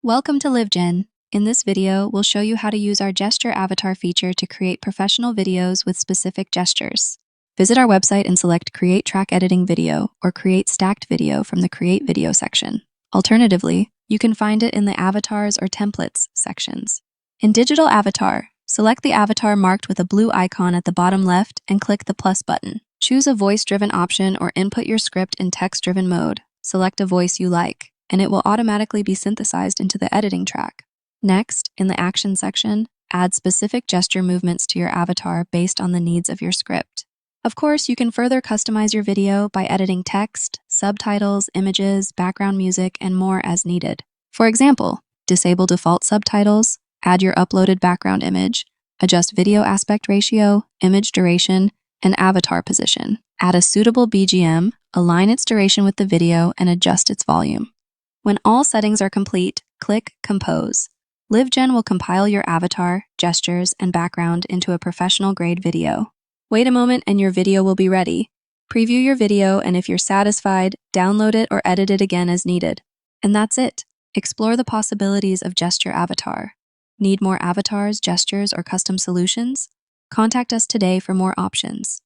Welcome to LivGen. In this video, we'll show you how to use our gesture avatar feature to create professional videos with specific gestures. Visit our website and select Create Track Editing Video or Create Stacked Video from the Create Video section. Alternatively, you can find it in the Avatars or Templates sections. In Digital Avatar, select the avatar marked with a blue icon at the bottom left and click the plus button. Choose a voice-driven option or input your script in text-driven mode. Select a voice you like, and it will automatically be synthesized into the editing track. Next, in the Action section, add specific gesture movements to your avatar based on the needs of your script. Of course, you can further customize your video by editing text, subtitles, images, background music, and more as needed. For example, disable default subtitles, add your uploaded background image, adjust video aspect ratio, image duration, and avatar position. Add a suitable BGM, align its duration with the video, and adjust its volume. When all settings are complete, click Compose. LivGen will compile your avatar, gestures, and background into a professional-grade video. Wait a moment and your video will be ready. Preview your video, and if you're satisfied, download it or edit it again as needed. And that's it. Explore the possibilities of Gesture Avatar. Need more avatars, gestures, or custom solutions? Contact us today for more options.